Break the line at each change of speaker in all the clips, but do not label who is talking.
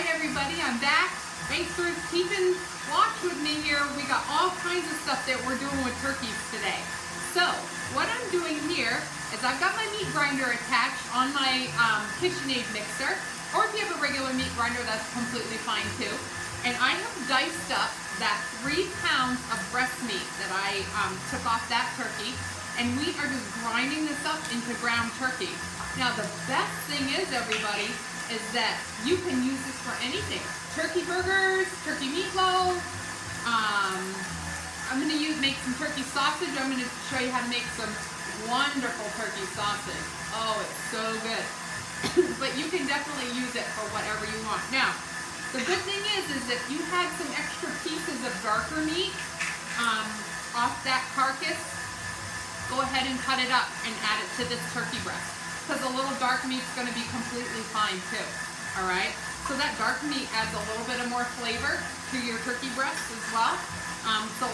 right, everybody, I'm back. Thanks for keeping watch with me here. We got all kinds of stuff that we're doing with turkeys today. So, what I'm doing here is I've got my meat grinder attached on my KitchenAid mixer, or if you have a regular meat grinder, that's completely fine too. And I have diced up that 3 pounds of breast meat that I took off that turkey, and we are just grinding this up into ground turkey. Now, the best thing is, everybody, is that you can use this for anything. Turkey burgers, turkey meatloaf. I'm going to make some turkey sausage. I'm going to show you how to make some wonderful turkey sausage. Oh, it's so good. But you can definitely use it for whatever you want. Now, the good thing is if you had some extra pieces of darker meat off that carcass, go ahead and cut it up and add it to this turkey breast, because a little dark meat's going to be completely fine too. All right, so that dark meat adds a little bit of more flavor to your turkey breast as well. So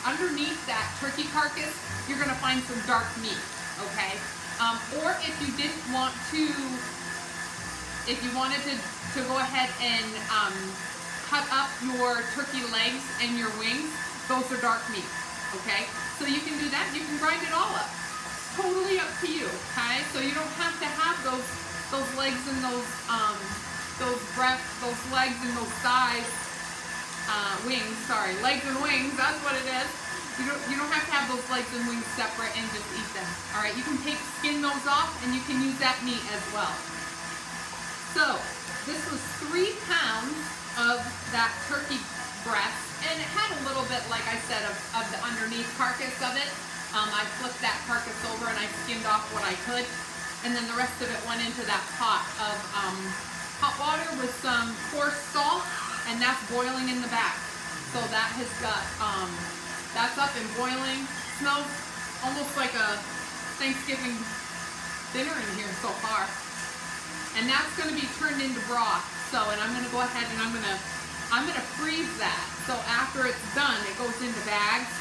underneath that turkey carcass, you're going to find some dark meat. Okay, or if you didn't want to, if you wanted to go ahead and cut up your turkey legs and your wings, those are dark meat. Okay, so you can do that. You can grind it all up. Totally up to you, okay? So you don't have to have those legs and those breasts, those legs and those thighs, wings. Sorry, legs and wings. That's what it is. You don't have to have those legs and wings separate and just eat them. All right, you can skin those off, and you can use that meat as well. So this was 3 pounds of that turkey breast, and it had a little bit, like I said, of the underneath carcass of it. I flipped that carcass over and I skinned off what I could, and then the rest of it went into that pot of hot water with some coarse salt, and that's boiling in the back. So that has got, that's up and boiling. Smells almost like a Thanksgiving dinner in here so far. And that's going to be turned into broth. So, and I'm going to go ahead and I'm going to freeze that. So after it's done, it goes into bags.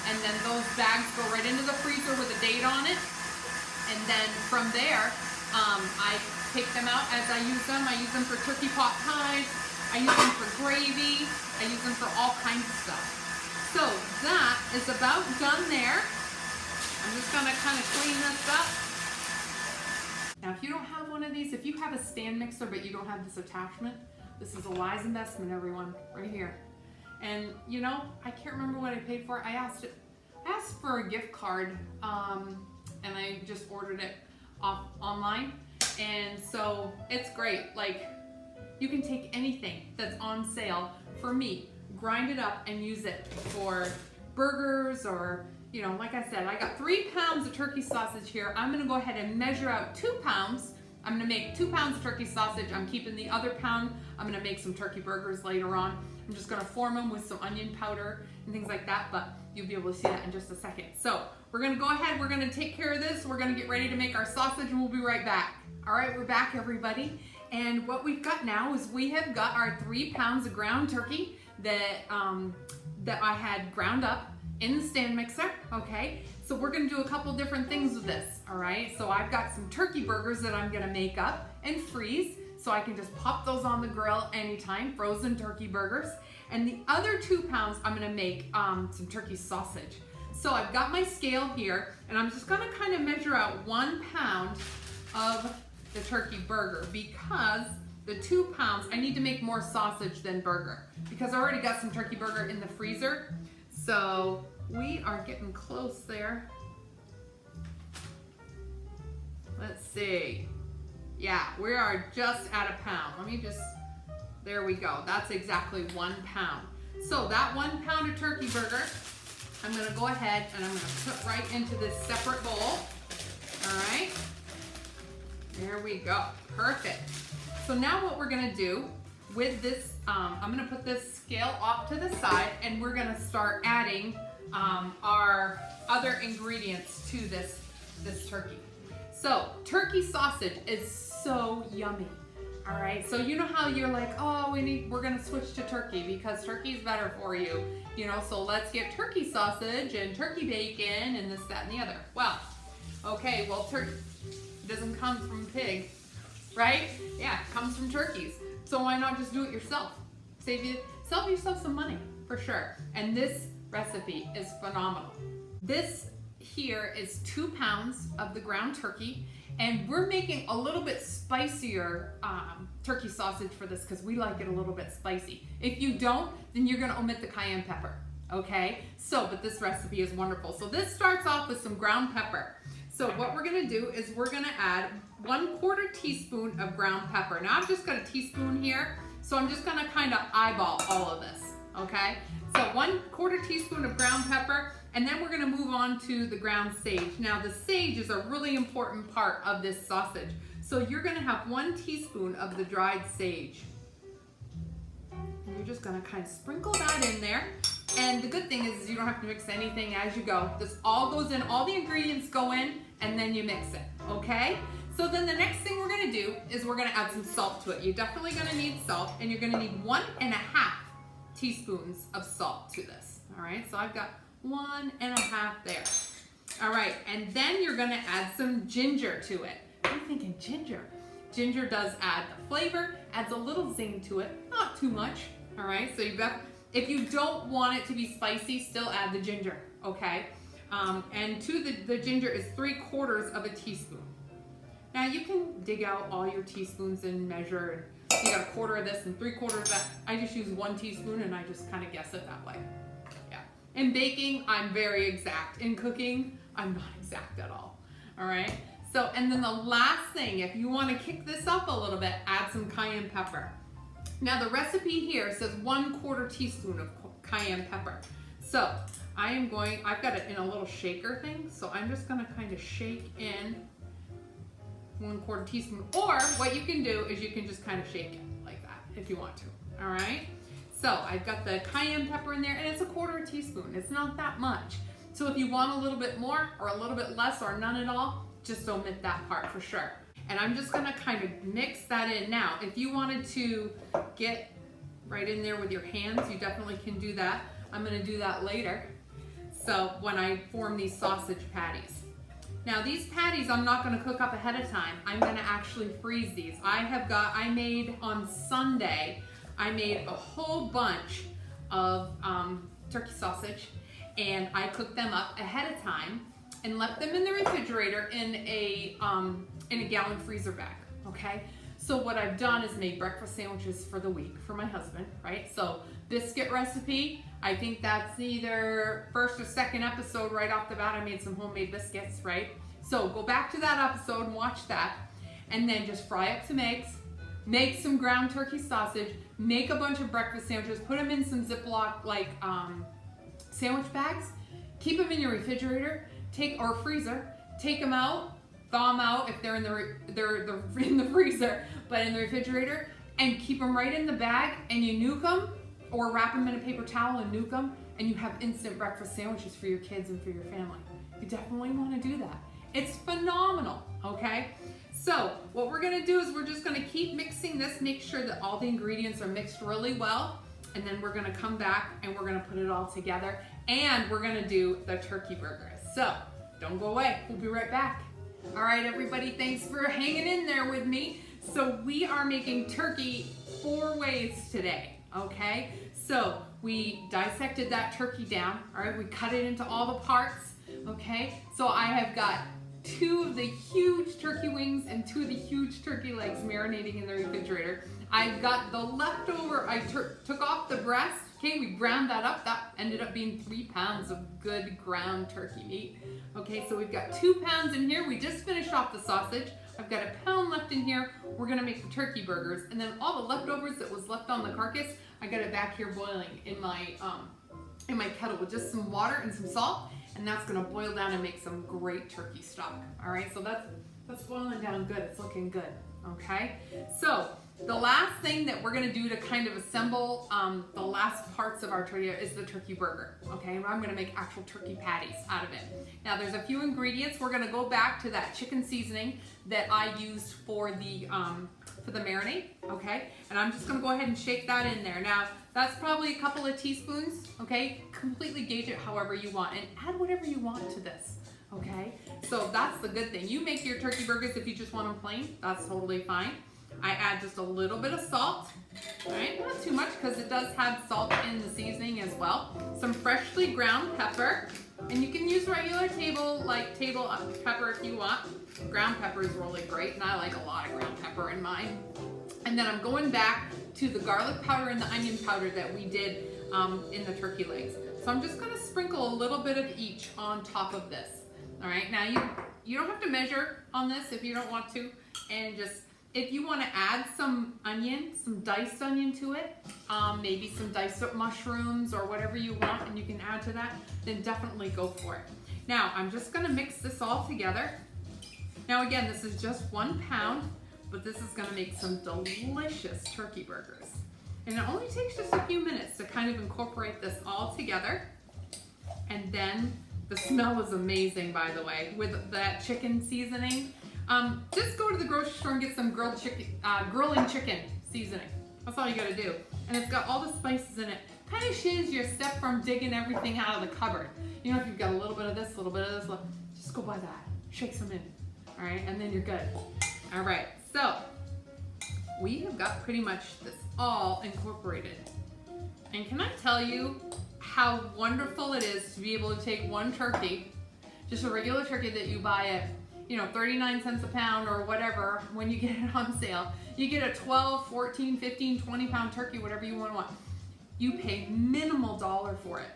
And then those bags go right into the freezer with a date on it. And then from there, I take them out as I use them. I use them for turkey pot pies. I use them for gravy. I use them for all kinds of stuff. So that is about done there. I'm just going to kind of clean this up. Now, if you don't have one of these, if you have a stand mixer but you don't have this attachment, this is a wise investment, everyone, right here. And you know, I can't remember what I paid for it. I asked for a gift card, and I just ordered it off online. And so it's great. Like, you can take anything that's on sale for meat, grind it up, and use it for burgers, or, you know, like I said, I got 3 pounds of turkey sausage here. I'm gonna go ahead and measure out 2 pounds. I'm gonna make 2 pounds of turkey sausage. I'm keeping the other pound. I'm gonna make some turkey burgers later on. I'm just gonna form them with some onion powder and things like that, but you'll be able to see that in just a second. So we're gonna go ahead, we're gonna take care of this. We're gonna get ready to make our sausage, and we'll be right back. All right, we're back, everybody. And what we've got now is we have got our 3 pounds of ground turkey that I had ground up in the stand mixer, okay? So we're gonna do a couple different things with this, all right? So I've got some turkey burgers that I'm gonna make up and freeze, so I can just pop those on the grill anytime, frozen turkey burgers. And the other 2 pounds, I'm gonna make some turkey sausage. So I've got my scale here, and I'm just gonna kind of measure out 1 pound of the turkey burger, because the 2 pounds, I need to make more sausage than burger, because I already got some turkey burger in the freezer. So we are getting close there. Let's see. Yeah, we are just at a pound. Let me just, there we go. That's exactly 1 pound. So that 1 pound of turkey burger, I'm gonna go ahead and I'm gonna put right into this separate bowl. All right, there we go, perfect. So now what we're gonna do with this, I'm gonna put this scale off to the side, and we're gonna start adding our other ingredients to this turkey. So turkey sausage is so yummy. All right, so you know how you're like, oh, we're gonna switch to turkey because turkey's better for you, you know, so let's get turkey sausage and turkey bacon and this, that, and the other. Well, okay, well, turkey doesn't come from pig, right? Yeah, it comes from turkeys. So why not just do it yourself? Save yourself some money, for sure. And this recipe is phenomenal. This here is 2 pounds of the ground turkey, and we're making a little bit spicier turkey sausage for this because we like it a little bit spicy. If you don't, then you're gonna omit the cayenne pepper, okay? So, but this recipe is wonderful. So this starts off with some ground pepper. So what we're gonna do is we're gonna add 1/4 teaspoon of ground pepper. Now I've just got a teaspoon here, so I'm just gonna kind of eyeball all of this, okay? So 1/4 teaspoon of ground pepper, and then we're gonna move on to the ground sage. Now the sage is a really important part of this sausage. So you're gonna have 1 teaspoon of the dried sage. And you're just gonna kind of sprinkle that in there. And the good thing is you don't have to mix anything as you go. This all goes in, all the ingredients go in, and then you mix it, okay? So then the next thing we're gonna do is we're gonna add some salt to it. You're definitely gonna need salt, and you're gonna need 1.5 teaspoons of salt to this, all right? So I've got 1.5 there. All right, and then you're gonna add some ginger to it. I'm thinking ginger. Ginger does add the flavor, adds a little zing to it, not too much, all right? So you've got, if you don't want it to be spicy, still add the ginger, okay? And to the ginger is 3/4 of a teaspoon. Now you can dig out all your teaspoons and measure, and you got 1/4 of this and 3/4 of that. I just use 1 teaspoon and I just kind of guess it that way. Yeah. In baking, I'm very exact. In cooking, I'm not exact at all. All right. So, and then the last thing, if you want to kick this up a little bit, add some cayenne pepper. Now the recipe here says 1/4 teaspoon of cayenne pepper. So I've got it in a little shaker thing. So I'm just going to kind of shake in 1/4 teaspoon, or what you can do is you can just kind of shake it like that if you want to. All right. So I've got the cayenne pepper in there, and it's 1/4 teaspoon. It's not that much. So if you want a little bit more or a little bit less or none at all, just omit that part for sure. And I'm just gonna kind of mix that in. Now, if you wanted to get right in there with your hands, you definitely can do that. I'm gonna do that later. So when I form these sausage patties. Now these patties I'm not gonna cook up ahead of time. I'm gonna actually freeze these. I made on Sunday, I made a whole bunch of turkey sausage, and I cooked them up ahead of time and left them in the refrigerator in a gallon freezer bag, okay? So what I've done is made breakfast sandwiches for the week for my husband, right? So biscuit recipe, I think that's either first or second episode right off the bat. I made some homemade biscuits, right? So go back to that episode and watch that, and then just fry up some eggs, make some ground turkey sausage, make a bunch of breakfast sandwiches, put them in some Ziploc sandwich bags, keep them in your refrigerator, or freezer, take them out, thaw them out if they're in the freezer, but in the refrigerator, and keep them right in the bag, and you nuke them, or wrap them in a paper towel and nuke them, and you have instant breakfast sandwiches for your kids and for your family. You definitely want to do that. It's phenomenal, okay? So what we're gonna do is we're just gonna keep mixing this, make sure that all the ingredients are mixed really well, and then we're gonna come back and we're gonna put it all together, and we're gonna do the turkey burgers. So don't go away, we'll be right back. All right, everybody, thanks for hanging in there with me. So we are making turkey 4 ways today, okay? So we dissected that turkey down, all right? We cut it into all the parts, okay? So I have got 2 of the huge turkey wings and 2 of the huge turkey legs marinating in the refrigerator. I've got the leftover, I took off the breast, okay, we ground that up. That ended up being 3 pounds of good ground turkey meat. Okay, so we've got 2 pounds in here. We just finished off the sausage. I've got 1 pound left in here. We're gonna make the turkey burgers. And then all the leftovers that was left on the carcass, I got it back here boiling in my kettle with just some water and some salt. And that's gonna boil down and make some great turkey stock. All right, so that's boiling down good. It's looking good, okay? So the last thing that we're gonna do to kind of assemble the last parts of our turkey is the turkey burger, okay? And I'm gonna make actual turkey patties out of it. Now there's a few ingredients. We're gonna go back to that chicken seasoning that I used for the marinade, okay? And I'm just gonna go ahead and shake that in there. Now that's probably a couple of teaspoons, okay? Completely gauge it however you want and add whatever you want to this, okay? So that's the good thing. You make your turkey burgers if you just want them plain, that's totally fine. I add just a little bit of salt. All right, not too much because it does have salt in the seasoning as well. Some freshly ground pepper, and you can use regular table pepper if you want. Ground pepper is really great, and I like a lot of ground pepper in mine. And then I'm going back to the garlic powder and the onion powder that we did in the turkey legs. So I'm just gonna sprinkle a little bit of each on top of this. All right, now you don't have to measure on this if you don't want to, and just if you want to add some onion, some diced onion to it, maybe some diced up mushrooms or whatever you want, and you can add to that, then definitely go for it. Now I'm just gonna mix this all together. Now again, this is just 1 pound, but this is gonna make some delicious turkey burgers. And it only takes just a few minutes to kind of incorporate this all together. And then the smell is amazing, by the way, with that chicken seasoning. Just go to the grocery store and get some grilling chicken seasoning. That's all you gotta do. And it's got all the spices in it. Kind of shaves your step from digging everything out of the cupboard. You know, if you've got a little bit of this, a little bit of this, just go buy that. Shake some in, all right? And then you're good. All right, so we have got pretty much this all incorporated. And can I tell you how wonderful it is to be able to take one turkey, just a regular turkey that you buy at, 39 cents a pound or whatever when you get it on sale. You get a 12, 14, 15, 20 pound turkey, whatever you want. You pay minimal dollar for it.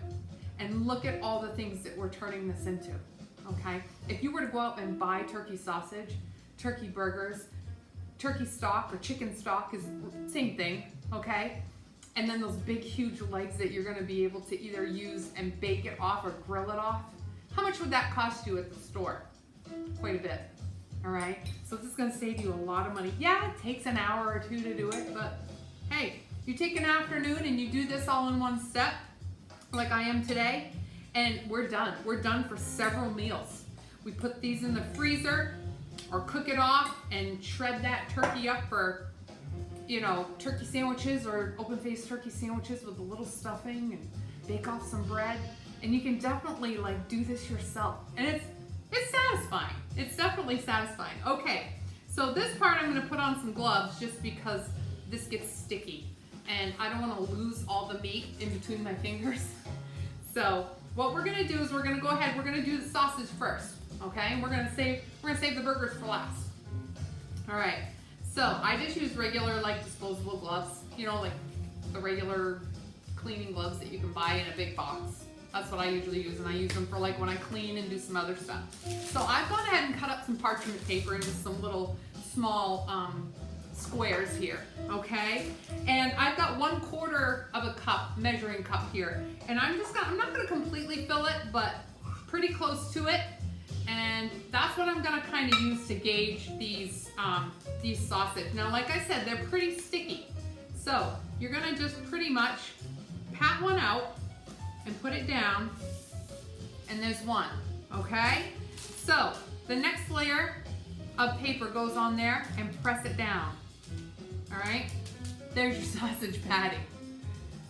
And look at all the things that we're turning this into, okay? If you were to go out and buy turkey sausage, turkey burgers, turkey stock or chicken stock is the same thing, okay? And then those big, huge legs that you're gonna be able to either use and bake it off or grill it off. How much would that cost you at the store? Quite a bit, all right? So this is gonna save you a lot of money. Yeah, it takes an hour or two to do it, but hey, you take an afternoon and you do this all in one step, like I am today, and we're done. We're done for several meals. We put these in the freezer or cook it off and shred that turkey up for, turkey sandwiches or open-faced turkey sandwiches with a little stuffing and bake off some bread. And you can definitely do this yourself. And it's satisfying. It's definitely satisfying. Okay, so this part I'm gonna put on some gloves just because this gets sticky. And I don't wanna lose all the meat in between my fingers. So what we're gonna do is we're gonna go ahead, we're gonna do the sausage first, okay? We're gonna save the burgers for last. All right, so I just use regular disposable gloves, like the regular cleaning gloves that you can buy in a big box. That's what I usually use, and I use them for when I clean and do some other stuff. So I've gone ahead and cut up some parchment paper into some little small squares here, okay? And I've got 1/4 of a cup, measuring cup here. And I'm not gonna completely fill it, but pretty close to it. And that's what I'm gonna kind of use to gauge these sausage. Now, like I said, they're pretty sticky. So you're gonna just pretty much pat one out and put it down, and there's one, okay? So the next layer of paper goes on there and press it down, all right? There's your sausage patty.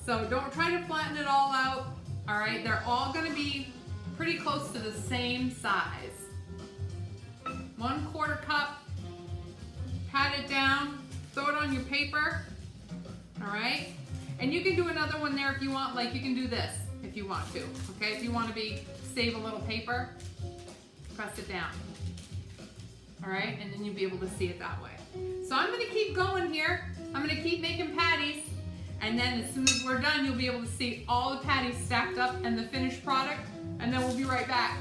So don't try to flatten it all out, all right? They're all gonna be pretty close to the same size. 1/4 cup, pat it down, throw it on your paper, all right? And you can do another one there if you want, you can do this if you want to, okay? If you want to save a little paper, press it down, all right? And then you'll be able to see it that way. So I'm gonna keep going here. I'm gonna keep making patties, and then as soon as we're done, you'll be able to see all the patties stacked up and the finished product, and then we'll be right back.